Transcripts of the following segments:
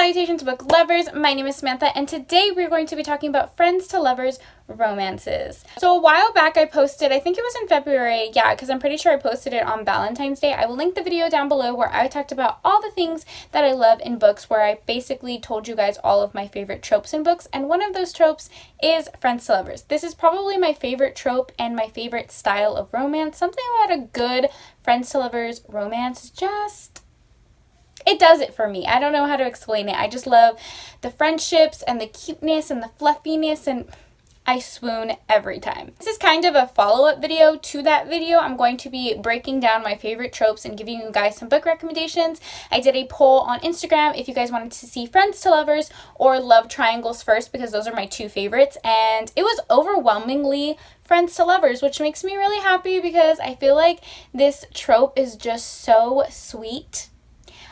Salutations book lovers, my name is Samantha and today we're going to be talking about friends to lovers romances. So a while back I posted, I think it was in February, because I'm pretty sure I posted it on Valentine's Day. I will link the video down below where I talked about all the things that I love in books, where I basically told you guys all of my favorite tropes in books, and one of those tropes is friends to lovers. This is probably my favorite trope and my favorite style of romance. Something about a good friends to lovers romance it does it for me. I don't know how to explain it. I just love the friendships and the cuteness and the fluffiness, and I swoon every time. This is kind of a follow-up video to that video. I'm going to be breaking down my favorite tropes and giving you guys some book recommendations. I did a poll on Instagram if you guys wanted to see friends to lovers or love triangles first, because those are my two favorites, and it was overwhelmingly friends to lovers, which makes me really happy because I feel like this trope is just so sweet.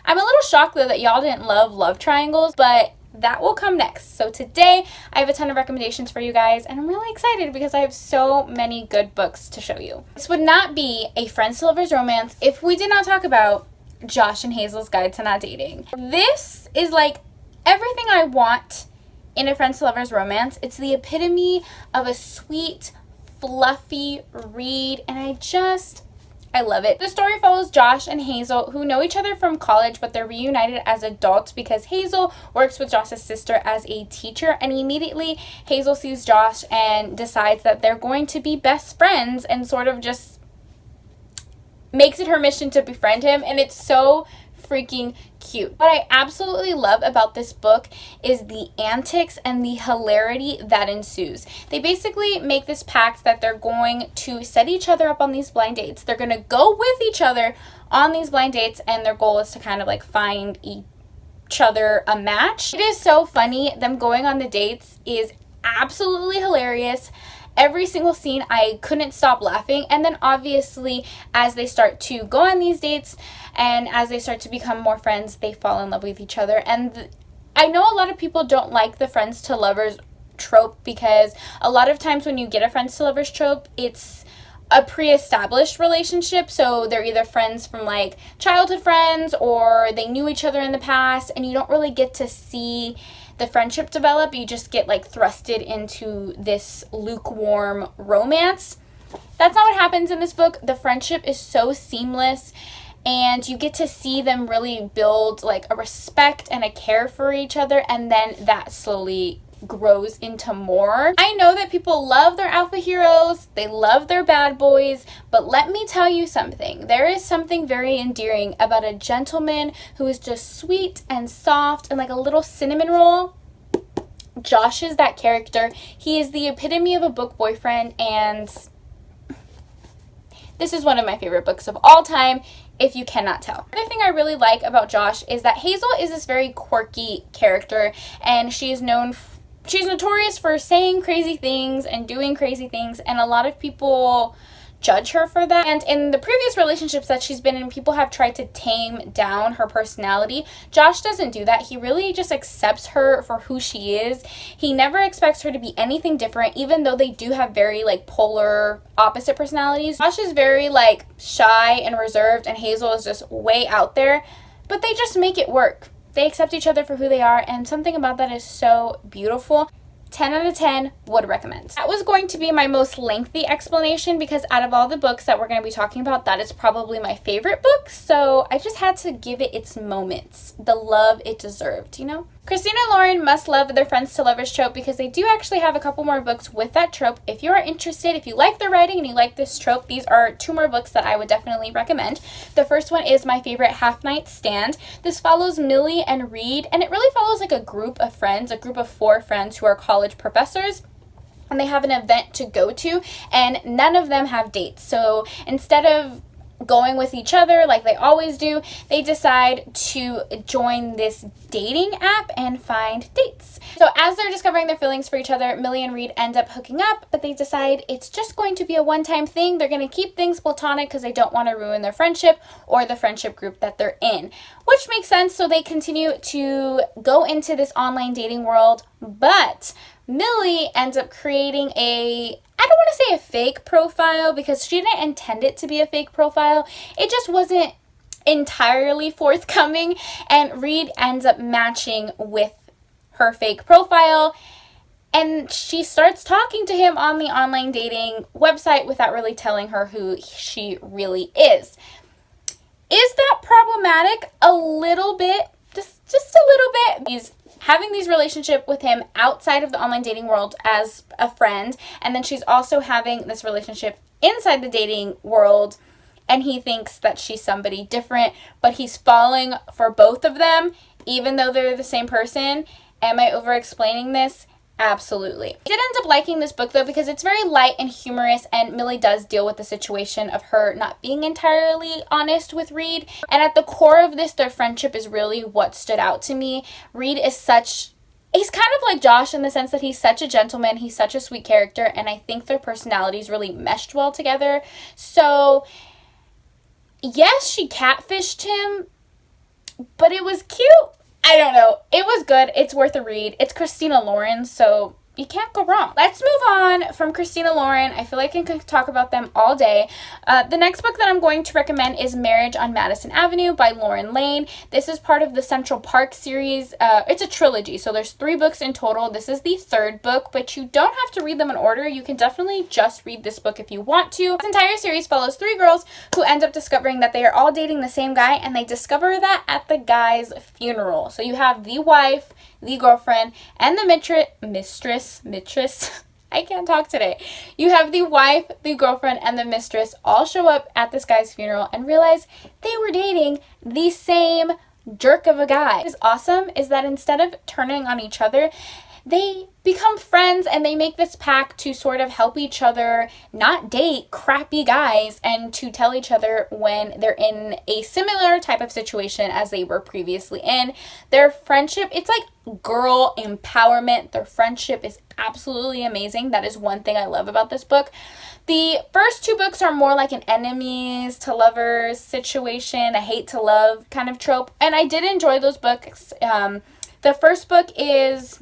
I'm a little shocked though that y'all didn't love triangles, but that will come next. So today I have a ton of recommendations for you guys, and I'm really excited because I have so many good books to show you. This would not be a friends to lovers romance if we did not talk about Josh and Hazel's Guide to Not Dating. This is like everything I want in a friends to lovers romance. It's the epitome of a sweet, fluffy read, and I love it. The story follows Josh and Hazel, who know each other from college, but they're reunited as adults because Hazel works with Josh's sister as a teacher, and immediately Hazel sees Josh and decides that they're going to be best friends and sort of just makes it her mission to befriend him, and it's so freaking cute. What I absolutely love about this book is the antics and the hilarity that ensues. They basically make this pact that they're going to set each other up on these blind dates. They're going to go with each other on these blind dates, and their goal is to kind of like find each other a match. It is so funny. Them going on the dates is absolutely hilarious. Every single scene, I couldn't stop laughing. And then obviously, as they start to go on these dates and as they start to become more friends, they fall in love with each other. And I know a lot of people don't like the friends to lovers trope, because a lot of times when you get a friends to lovers trope, it's a pre-established relationship. So they're either friends from like childhood friends, or they knew each other in the past, and you don't really get to see the friendship develop. You just get like thrusted into this lukewarm romance. That's not what happens in this book. The friendship is so seamless, and you get to see them really build like a respect and a care for each other, and then that slowly grows into more. I know that people love their alpha heroes, they love their bad boys, but let me tell you something. There is something very endearing about a gentleman who is just sweet and soft and like a little cinnamon roll. Josh is that character. He is the epitome of a book boyfriend, and this is one of my favorite books of all time, if you cannot tell. Another thing I really like about Josh is that Hazel is this very quirky character, and she's notorious for saying crazy things and doing crazy things, and a lot of people judge her for that. And in the previous relationships that she's been in, people have tried to tame down her personality. Josh doesn't do that. He really just accepts her for who she is. He never expects her to be anything different, even though they do have very like polar opposite personalities. Josh is very like shy and reserved, and Hazel is just way out there, but they just make it work. They accept each other for who they are, and something about that is so beautiful. 10 out of 10 would recommend. That was going to be my most lengthy explanation, because out of all the books that we're going to be talking about, that is probably my favorite book. So I just had to give it its moments, the love it deserved, you know? Christina and Lauren must love their friends to lovers trope, because they do actually have a couple more books with that trope. If you are interested, if you like their writing and you like this trope, these are two more books that I would definitely recommend. The first one is my favorite, Nightstand. This follows Millie and Reed, and it really follows like a group of friends, a group of 4 friends who are college professors, and they have an event to go to, and none of them have dates. So instead of going with each other like they always do, they decide to join this dating app and find dates. So as they're discovering their feelings for each other, Millie and Reed end up hooking up, but they decide it's just going to be a one-time thing. They're going to keep things platonic because they don't want to ruin their friendship or the friendship group that they're in, which makes sense. So they continue to go into this online dating world, but Millie ends up creating I don't want to say a fake profile, because she didn't intend it to be a fake profile. It just wasn't entirely forthcoming, and Reed ends up matching with her fake profile, and she starts talking to him on the online dating website without really telling her who she really is. Is that problematic? A little bit, just a little bit. He's having these relationships with him outside of the online dating world as a friend, and then she's also having this relationship inside the dating world, and he thinks that she's somebody different, but he's falling for both of them, even though they're the same person. Am I over-explaining this? Absolutely. I did end up liking this book though because it's very light and humorous, and Millie does deal with the situation of her not being entirely honest with Reed. And at the core of this, their friendship is really what stood out to me. Reed is he's kind of like Josh in the sense that he's such a gentleman, he's such a sweet character, and I think their personalities really meshed well together. So yes, she catfished him, but it was cute. I don't know. It was good. It's worth a read. It's Christina Lauren, so you can't go wrong. Let's move on from Christina Lauren. I feel like I could talk about them all day. The next book that I'm going to recommend is Marriage on Madison Avenue by Lauren Lane. This is part of the Central Park series. It's a trilogy, so there's 3 books in total. This is the 3rd book, but you don't have to read them in order. You can definitely just read this book if you want to. This entire series follows 3 girls who end up discovering that they are all dating the same guy, and they discover that at the guy's funeral. So you have the wife, the girlfriend, and the mistress. I can't talk today. You have the wife, the girlfriend, and the mistress all show up at this guy's funeral and realize they were dating the same jerk of a guy. What is awesome is that instead of turning on each other, they become friends, and they make this pact to sort of help each other not date crappy guys, and to tell each other when they're in a similar type of situation as they were previously in. Their friendship, it's like girl empowerment. Their friendship is absolutely amazing. That is one thing I love about this book. The first 2 books are more like an enemies to lovers situation, a hate to love kind of trope, and I did enjoy those books. The first book is...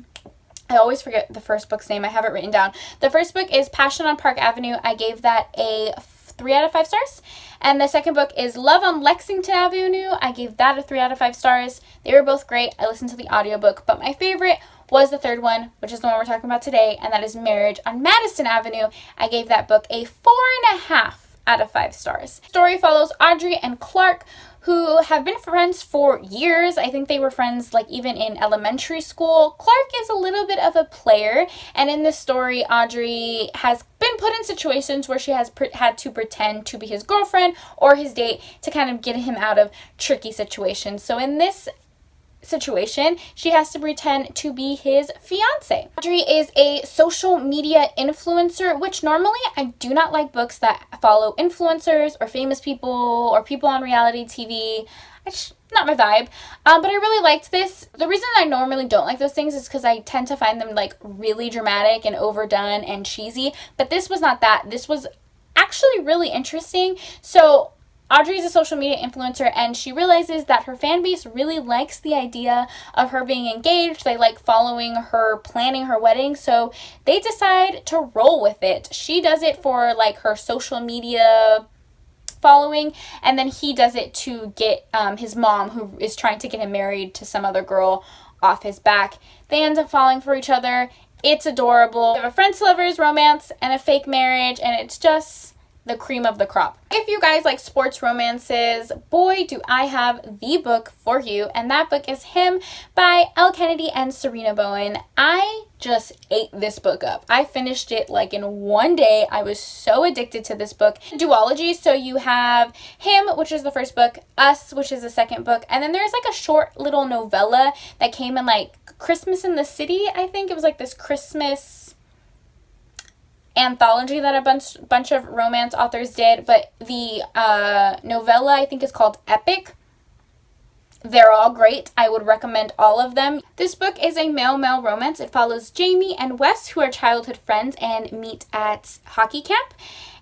I always forget the first book's name. I have it written down. The first book is Passion on Park Avenue. I gave that a 3 out of 5 stars. And the second book is Love on Lexington Avenue. I gave that a 3 out of 5 stars. They were both great. I listened to the audiobook, but my favorite was the 3rd one, which is the one we're talking about today, and that is Marriage on Madison Avenue. I gave that book a 4.5 out of 5 stars. The story follows Audrey and Clark, who have been friends for years. I think they were friends like even in elementary school. Clark is a little bit of a player, and in this story, Audrey has been put in situations where she has had to pretend to be his girlfriend or his date to kind of get him out of tricky situations. So in this situation, she has to pretend to be his fiance. Audrey is a social media influencer, which normally I do not like books that follow influencers or famous people or people on reality TV. It's not my vibe. But I really liked this. The reason I normally don't like those things is because I tend to find them like really dramatic and overdone and cheesy. But this was not that. This was actually really interesting. So Audrey is a social media influencer, and she realizes that her fan base really likes the idea of her being engaged. They like following her, planning her wedding, so they decide to roll with it. She does it for like her social media following, and then he does it to get his mom, who is trying to get him married to some other girl, off his back. They end up falling for each other. It's adorable. We have a friends to lovers romance and a fake marriage, and it's just the cream of the crop. If you guys like sports romances, boy, do I have the book for you, and that book is Him by Elle Kennedy and Serena Bowen. I just ate this book up. I finished it like in one day. I was so addicted to this book. Duology, so you have Him, which is the first book, Us, which is the second book, and then there's like a short little novella that came in like Christmas in the City, I think. It was like this Christmas anthology that a bunch of romance authors did, but the novella I think is called Epic. They're all great. I would recommend all of them. This book is a male-male romance. It follows Jamie and Wes, who are childhood friends and meet at hockey camp.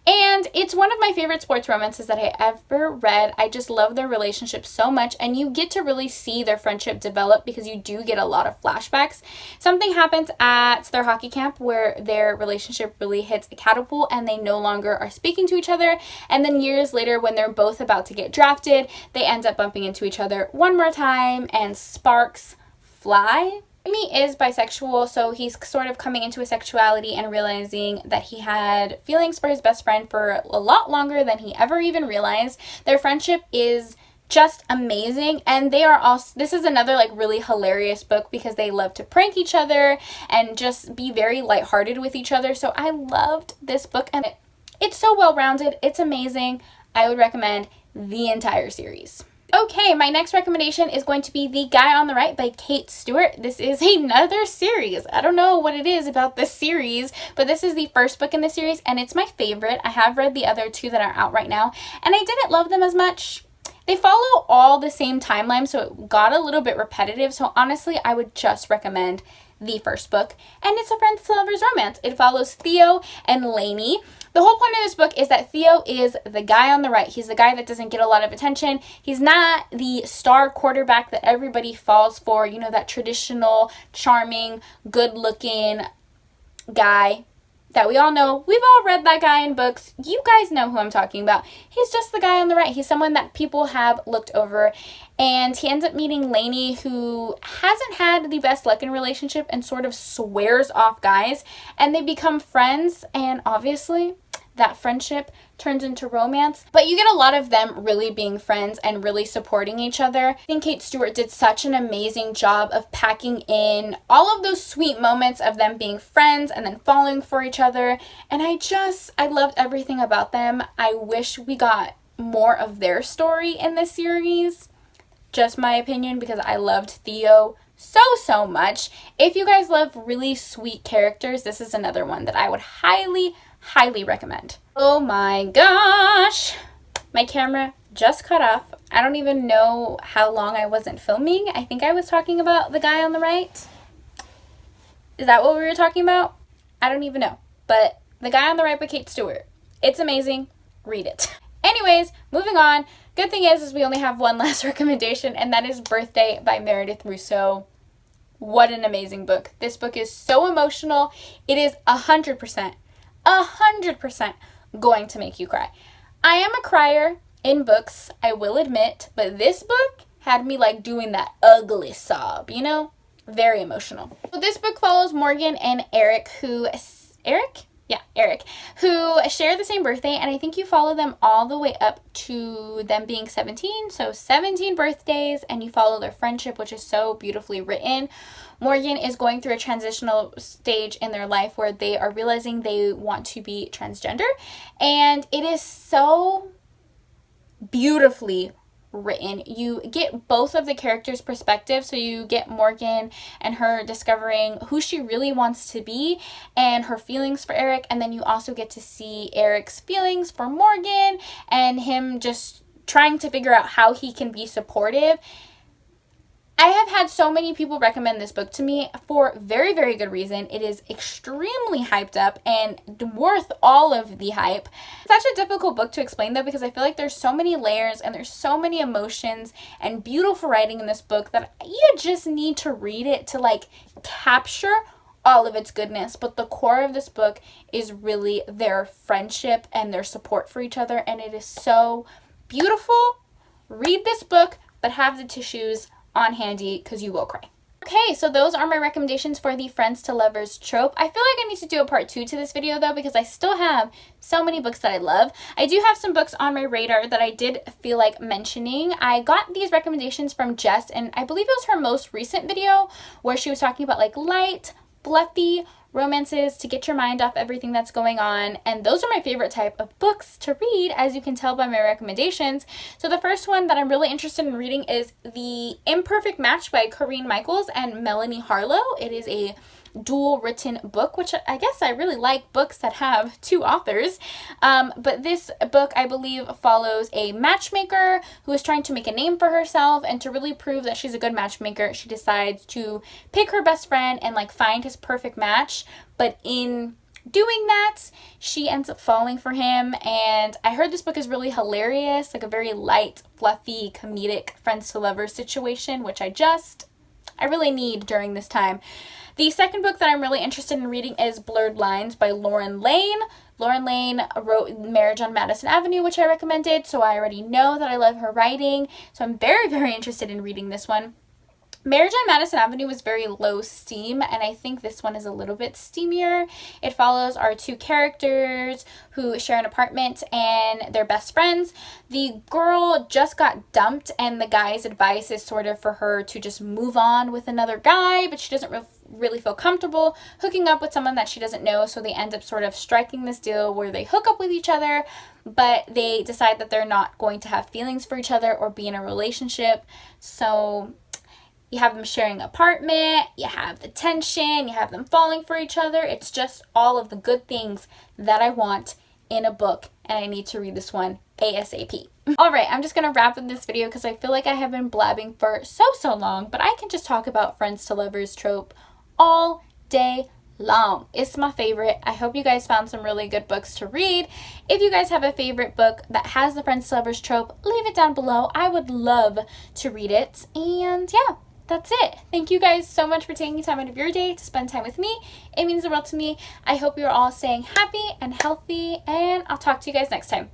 And it's one of my favorite sports romances that I ever read. I just love their relationship so much, and you get to really see their friendship develop because you do get a lot of flashbacks. Something happens at their hockey camp where their relationship really hits a catapult and they no longer are speaking to each other. And then years later, when they're both about to get drafted, they end up bumping into each other one more time and sparks fly. Jamie is bisexual, so he's sort of coming into his sexuality and realizing that he had feelings for his best friend for a lot longer than he ever even realized. Their friendship is just amazing, and they are also, this is another like really hilarious book because they love to prank each other and just be very lighthearted with each other. So I loved this book, and it's so well-rounded. It's amazing. I would recommend the entire series. Okay, my next recommendation is going to be The Guy on the Right by Kate Stewart. This is another series. I don't know what it is about this series, but this is the first book in the series, and it's my favorite. I have read the other two that are out right now, and I didn't love them as much. They follow all the same timeline, so it got a little bit repetitive. So honestly, I would just recommend the first book, and it's a friends to lovers romance. It follows Theo and Lainey. The whole point of this book is that Theo is the guy on the right. He's the guy that doesn't get a lot of attention. He's not the star quarterback that everybody falls for, you know, that traditional, charming, good-looking guy that we all know. We've all read that guy in books. You guys know who I'm talking about. He's just the guy on the right. He's someone that people have looked over, and he ends up meeting Lainey, who hasn't had the best luck in relationship and sort of swears off guys, and they become friends, and obviously that friendship turns into romance. But you get a lot of them really being friends and really supporting each other. I think Kate Stewart did such an amazing job of packing in all of those sweet moments of them being friends and then falling for each other. And I loved everything about them. I wish we got more of their story in this series. Just my opinion, because I loved Theo so much. If you guys love really sweet characters, this is another one that I would highly recommend. Oh my gosh, my camera just cut off. I don't even know how long I wasn't filming. I think I was talking about The Guy on the Right. Is that what we were talking about? I don't even know. But The Guy on the Right by Kate Stewart. It's amazing. Read it. Anyways, moving on. Good thing is we only have one last recommendation, and that is Birthday by Meredith Russo. What an amazing book. This book is so emotional. It is 100% going to make you cry. I am a crier in books, I will admit, but this book had me like doing that ugly sob, you know? Very emotional. So this book follows Morgan and Eric, who share the same birthday, and I think you follow them all the way up to them being 17, so 17 birthdays, and you follow their friendship, which is so beautifully written. Morgan is going through a transitional stage in their life where they are realizing they want to be transgender, and it is so beautifully written. You get both of the characters' perspectives, so you get Morgan and her discovering who she really wants to be and her feelings for Eric, and then you also get to see Eric's feelings for Morgan and him just trying to figure out how he can be supportive. I have had so many people recommend this book to me for very good reason. It is extremely hyped up and worth all of the hype. It's such a difficult book to explain though, because I feel like there's so many layers and there's so many emotions and beautiful writing in this book that you just need to read it to like capture all of its goodness. But the core of this book is really their friendship and their support for each other, and it is so beautiful. Read this book, but have the tissues on handy because you will cry. Okay, so those are my recommendations for the Friends to Lovers trope. I feel like I need to do a part 2 to this video though, because I still have so many books that I love. I do have some books on my radar that I did feel like mentioning. I got these recommendations from Jess, and I believe it was her most recent video where she was talking about like light, fluffy romances to get your mind off everything that's going on, and those are my favorite type of books to read, as you can tell by my recommendations. So the first one that I'm really interested in reading is The Imperfect Match by Corrine Michaels and Melanie Harlow. It is a dual written book, which I guess I really like books that have two authors. But this book, I believe, follows a matchmaker who is trying to make a name for herself, and to really prove that she's a good matchmaker, she decides to pick her best friend and like find his perfect match, but in doing that, she ends up falling for him. And I heard this book is really hilarious, like a very light, fluffy, comedic friends to lovers situation, which I really need during this time. The second book that I'm really interested in reading is Blurred Lines by Lauren Lane. Lauren Lane wrote Marriage on Madison Avenue, which I recommended, so I already know that I love her writing. So I'm very, very interested in reading this one. Marriage on Madison Avenue was very low steam, and I think this one is a little bit steamier. It follows our two characters who share an apartment and they're best friends. The girl just got dumped, and the guy's advice is sort of for her to just move on with another guy, but she doesn't really feel comfortable hooking up with someone that she doesn't know, so they end up sort of striking this deal where they hook up with each other, but they decide that they're not going to have feelings for each other or be in a relationship. So you have them sharing an apartment, you have the tension, you have them falling for each other. It's just all of the good things that I want in a book, and I need to read this one ASAP. Alright, I'm just going to wrap up this video because I feel like I have been blabbing for so long, but I can just talk about friends to lovers trope all day long. It's my favorite. I hope you guys found some really good books to read. If you guys have a favorite book that has the friends to lovers trope, leave it down below. I would love to read it. And yeah, that's it. Thank you guys so much for taking time out of your day to spend time with me. It means the world to me. I hope you're all staying happy and healthy, and I'll talk to you guys next time.